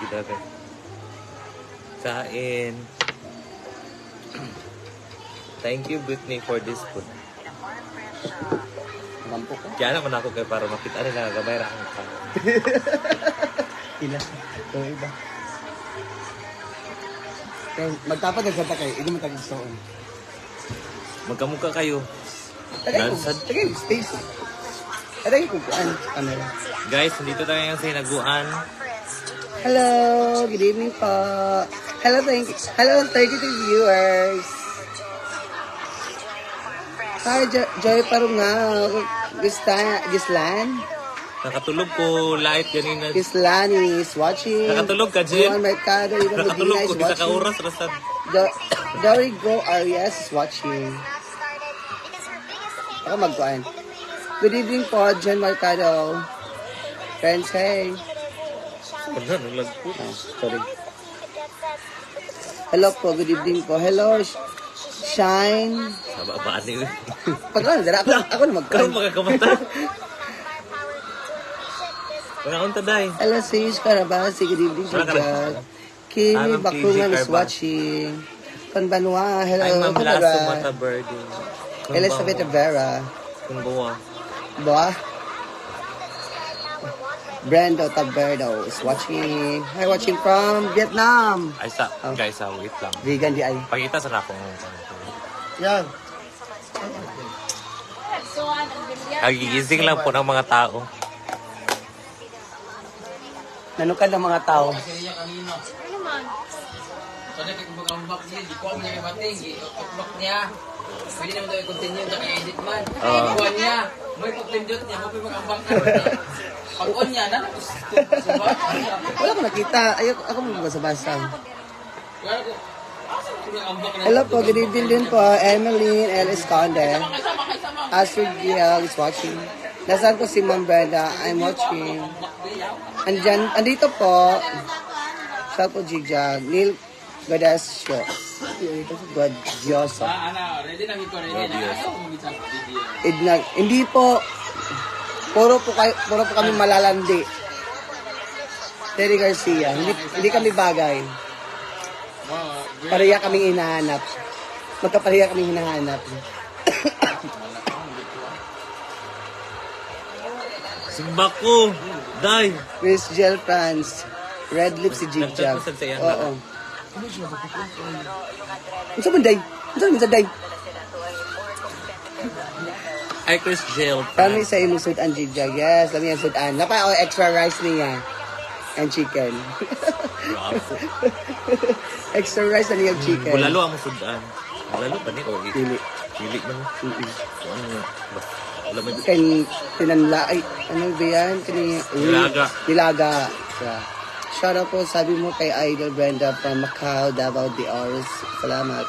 gidagan. Kain. Thank you, Britney, for this food. Lampo ko. Kaya naman ako kayo para makita nila gamay ra ang tao. Ila. Ito iba. Kaya magtapad na sa takay. Hindi mo tag-istoon. Magkamukha kayo. Lansad. Tagay, space. Tagay ko kuan. Camera. Guys, nandito tayo ngayon sa hinaguan. Hello, good evening po. Hello, 32 viewers. Hi, Joy Parungaw. Gislan. Nakatulog ko light ganina. Gislani is watching. Nakatulog ka, Jill? Juan Mercado, Iván Nakatulog Medina ko, is kita watching. ka oras, rasad. Dorigo Arias is watching. Ako magkuhan. Good evening po, John Mercado. Friends, hey. Ano, naglag po. Oh, sorry. Hello po, good evening po. Hello, Shine. Sababaan nila. Pagkakas, ako na magkuhan. Kaya magkakamata. Pagkakunta, day. Hello, Sage Carabasi. Good evening, Jujad. Kimi Anong Bakungan PG is Carba? watching. Panbanwa, hello. Ay, Ma'am Lasso, Caraba. Mata Birdie. Elizabeth Vera. Kung buwa. Boa. Brando Taberdo is watching. Hi, watching from Vietnam. Ay, guys, wait lang. Vegan di ay. Pakita sa akong Yan. kagigising lang po ng mga tao. Nanukan ng mga tao. Soalnya kayak mag-unbox niya, di ko ako niya bating, i-upload niya. Pwede naman daw i-continue, i-edit man. Buwan niya, may pag-pindot niya, mo mag-unbox na. Pag-on niya, na subat. Wala ko nakita. Ako magbasa-basa. Kaya ko, mag-unbox na. Hello po, good evening din po. Emeline L. Esconde. Astrid Giel is watching. Nasaan ko si Ma'am Brenda? I'm watching. Andito po. Siya po, Jigjag. Neil Gadasio. Gadioso. Ready na ko, ready na. Ayaw ko mag-isang video. Idnag. Hindi po. Puro po kami malalandi. Terry Garcia. Hindi kami bagay. Pareha kaming hinahanap. Magkapareha kaming hinahanap. Simba ko! Day! Chris Gel France. Red lips si Jigjag. Nagchat mo sa iya, Oo. Unsa man day? Unsa man sa day? Ay, Chris Jill. Kami sa imong sudan Jigjag. Yes, kami ang sudan. Napa extra rice niya. And chicken. Extra rice na niyang chicken. Bulalo ang sudan. Bulalo pa ni o Pili. Pili man. So, ano nga? Wala may Kani tinanla ay ano ba yan? Nilaga. Nilaga. Yeah. Shout out po sabi mo kay Idol Brenda from Macau, Davao de Oro. Salamat.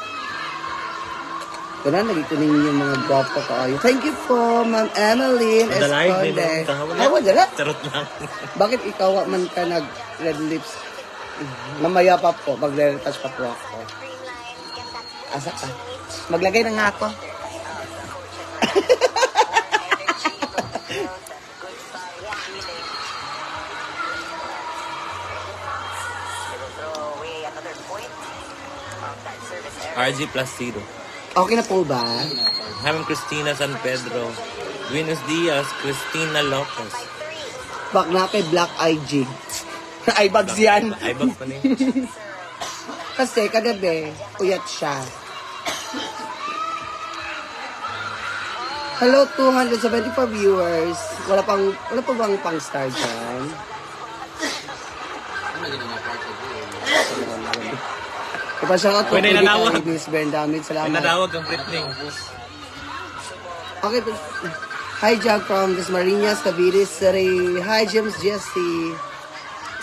Kuna nagito ninyo yung mga gwapo ko. Thank you po, Ma'am Emeline Madalay, Esconde. din ako. Ay, wala. Charot lang. Bakit ikaw man ka nag red lips? Mamaya pa po, magre-retouch pa po ako. Asa ka? Maglagay na nga ako. RG Placido. Okay na po ba? Hi, Ma'am Cristina San Pedro. Buenos Dias, Cristina Lopez. Bak na kay Black Eye Jig. Ay, bags yan. Ay, bags pa ni. Kasi kagabi, uyat siya. Hello, 274 viewers. Wala pa bang pang star dyan? Ipasya ko Pwede nanawag. kay Miss Brenda. May Salamat. nadawag ang Britney. Okay. Hi, Jag from Dasmariñas, Cavite City. Hi, James Jesse.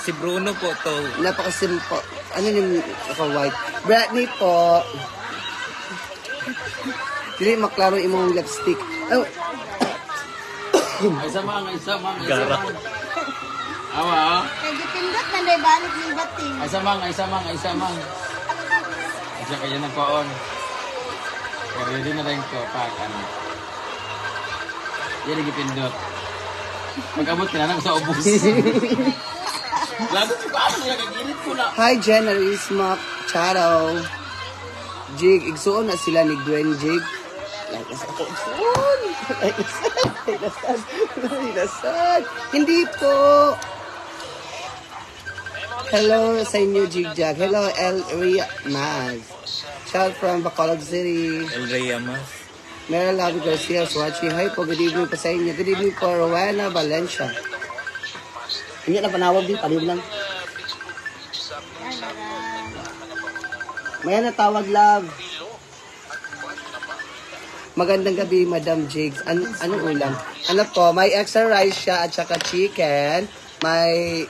Si Bruno po to. Napakasimple. Ano yung naka-white? Britney po. Dili maklaro imong lipstick. Oh, Isa mang. Gara. Awa, Kaya gipindot na day balik ng bating. isa mang. Isa kaya ng paon. Kaya ready na rin ko, ano. Yan ang ipindot. Pag-abot ka na lang sa ubus. Lago ko ano nila kagilit ko na. Hi, Jennery Smock Charo. Jig, igsuon na sila ni Gwen Jig. Lakas ako, igsuon. Inasan. Hindi po. Hello sa inyo, Jig Jag. Hello, El Ria Maz. Shout from Bacolod City. El Reyama. Meryl Lavi Garcia is watching. Hi po, good evening po sa inyo. Good evening po, Rowena Valencia. Hindi na panawag din, paliw lang. May natawag, love. Magandang gabi, Madam Jigs. Anong ulam? Ano po, may extra rice siya at saka chicken. May...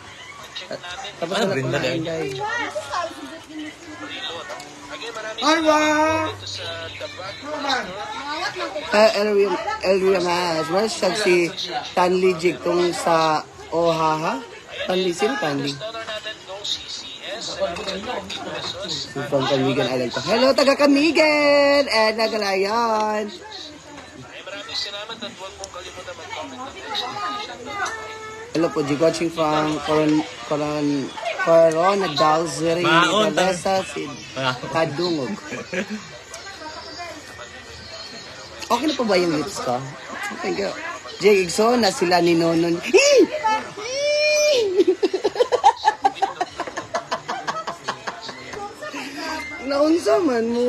Tapos na Brenda kumain, din. guys. Alwa! Elria Mas. Wala siya si Tanli Jig kung sa Ohaha. Tanli, sino Tanli? From Camigan Island po. Hello, taga Camigan! And Nagalayan. Hello po, Jig. Watching from Corona Dalzeri. Maon, Cabeza, Kadungog. Okay na po ba yung lips ko? Thank you. Jig, igso na sila ni Nonon. Naunsa man mo,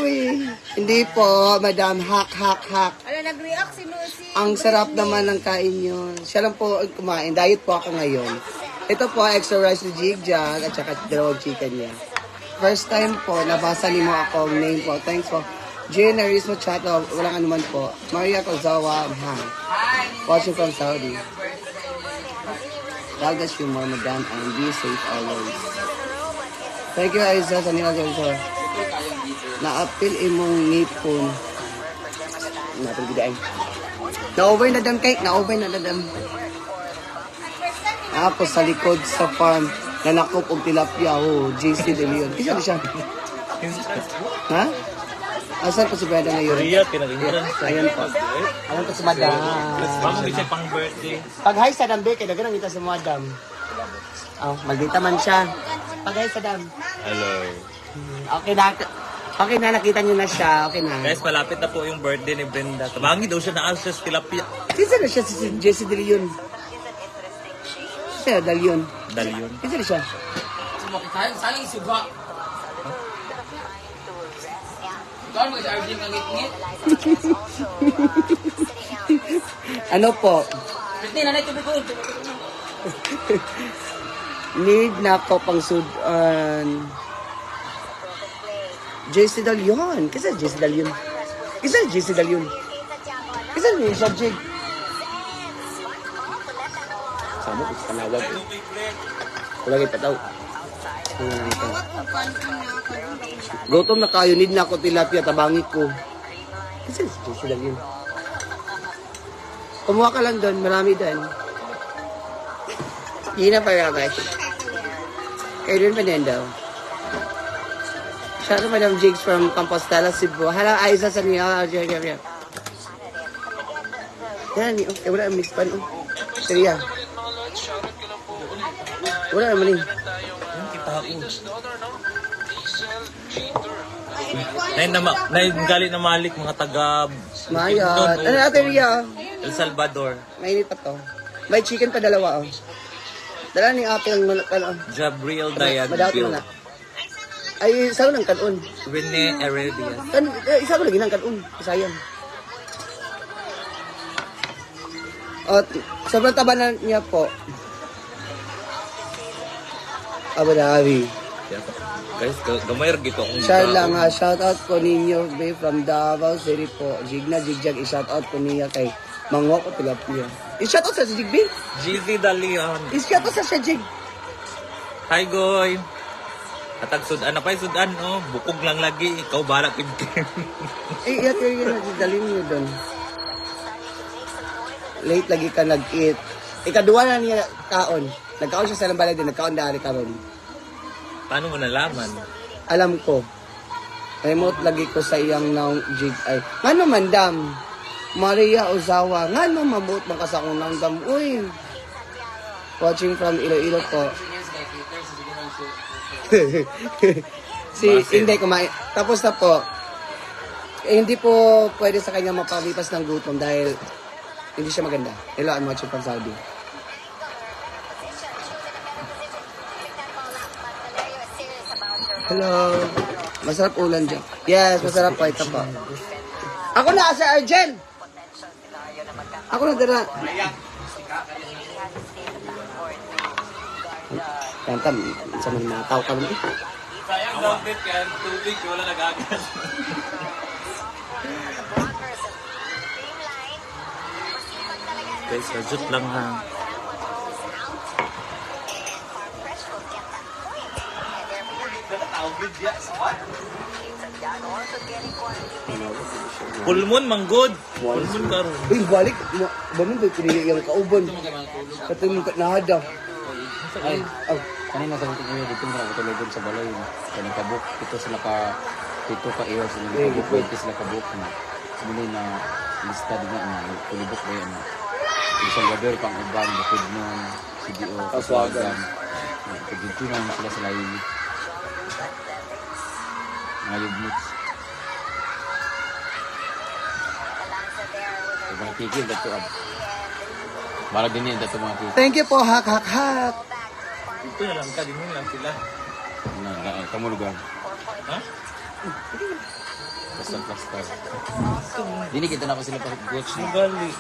uy. Hindi po, madam. Hak. Ano, nag-react si Lucy. Ang sarap naman ng kain nyo. Siya lang po ang kumain. Diet po ako ngayon. Ito po, extra rice ni Jig Jag at saka dalawang chicken niya. First time po, nabasa ni mo akong name po. Thanks po. Generismo chat, walang anuman po. Maria Kozawa, watching from Saudi. God bless you more, madam, and be safe always. Thank you, Aiza, sa nila dito. Naapil imong nipon. Naapil gidain. Na-over na dam kay, na-over na dam. Ako sa likod sa farm, nanakop og tilapia, JC De Leon. Kisa na siya? Ha? Asan po si Brenda ngayon? Korea, pinag-inuran sa Ayan po. Ayan po si Madam. Baka siya pang birthday. Pag hi sa dam, kay dagan ang kita sa Madam. Oh, magdita man siya. Pag hi sa dam. Hello. Okay na, nakita niyo na siya. Okay na. Guys, malapit na po yung birthday ni Brenda. Tabangi daw siya na Alces Tilapia. Kisa na siya si Jesse De Leon. Siya, De Leon. Dalyon. Kisa na siya. Sayang suga. Ikaw mo sa RJ ng ngit-ngit. Ano po? Britney, nanay tubig ko. Need na ko pang sudan. JC De Leon. Kisa JC De Leon. Kisa JC De Leon. Kisa niya siya, Jig. Sama ko sa kanawag. Wala kayo pataw. Gutom na kayo, need na ako tilapia, tabangi ko. Kasi sila yun. Kumuha ka lang doon, marami doon. Hindi na pa rabash. Kayo doon pa din daw. Shout out Madam Jigs from Compostela, Cebu. Hello, Aiza sa niyo. Yan, wala ang mix pan. Seriya. Wala naman eh. Yung kita ako. Nain na malik mga taga Mayat. Ano natin, Ria? El Salvador. Mainit pa to. May chicken pa dalawa, oh. Dala ni ate ang manok ka lang. Jabriel Diag Madati mo na. Ay, isa ko ng kanon. Rene Heredia. Isa ko lagi ng kanon. Sayang. At sobrang taba na niya po. Abu Dhabi. Guys, gamay rin gito. Share lang ha. Shout out ko ninyo be from Davao City po. Jigna Jigjag. I-shout out ko niya kay Mangwa ko Tilapia. I-shout out sa si Jigby. GZ Dalion. I-shout out sa siya Jig. Hi, Goy. Atag sudan na pa sudan, oh. Bukog lang lagi. Ikaw balat ibigay. Eh, iyat yun dalhin niyo doon. Late lagi ka nag-eat. Ikaduwa na niya kaon. Nagkaon siya sa lambalay din. Nagkaon dahil karon. Paano mo nalaman? Alam ko. Remote lagi ko sa iyang naong jig ay. Ngano man dam? Maria Ozawa. Ngano mabuot man kasakong nang dam? Uy. Watching from Iloilo po. Basil. Hindi kumain. Tapos na po. Hindi po pwede sa kanya mapalipas ng gutom dahil hindi siya maganda. Hello, I'm watching from Saudi. Hello. Masarap ulan dyan. Yes, masarap po. Ito po. Ako na, Sir Arjen! Ako na, dara. Tantam, sa mga tao ka naman. Sayang daw din kaya tubig, wala nagagas. Guys, rajut lang ha. Pulmon, manggod. Pulmon karon. Uy, balik. Bamin ba pinili yung kauban? Sa tingin ka nahada. Ay, Oh, kanina sa butik niyo dito mara ko tulogon sa balay. Kanang kabuk ito sila ka pito ka iyo sila kabuk 20 sila kabuk na. Muli na lista din na tulibok ba yan. Sa Salvador pang uban bukod nun CDO Kaswagan. Dito na sila sa lain. Mga yugmuts. Mga tigil dito ab. Marag din yan dito mga tigil. thank you po, hak, hak, hak. Dito na lang ka, din lang sila. Kamu lugar. Ha? Pasal. Dini kita na pa sila pag-watch na. Gali.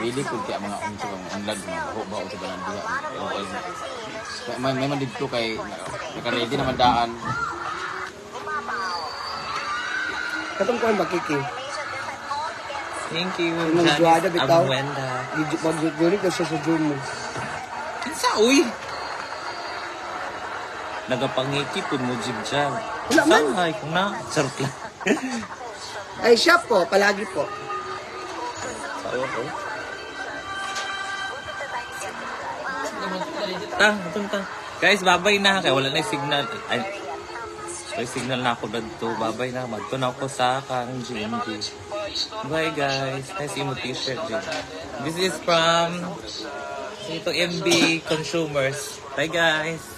Really good kaya mga unsa kang unlag mga baho sa balang diha. May man dito kay naka-ready naman daan. Katong ko ang bakiki. Thank you. Yung magduada, bitaw. Abuenda. Mag-jurik na siya sa Zoom mo. Kinsa, uy? Nagapangiki po mo jib dyan. Wala man. Sanghay ko na. Charot lang. Ay, siya po, palagi po. Sawa ko. Ta. Guys, babay na. Kaya wala na yung signal. Ay, may signal na ako dito. Babay na. Magto na ako sa kang GMG. Bye guys. Nice imo t-shirt din. This is from ito MB Consumers. Bye guys.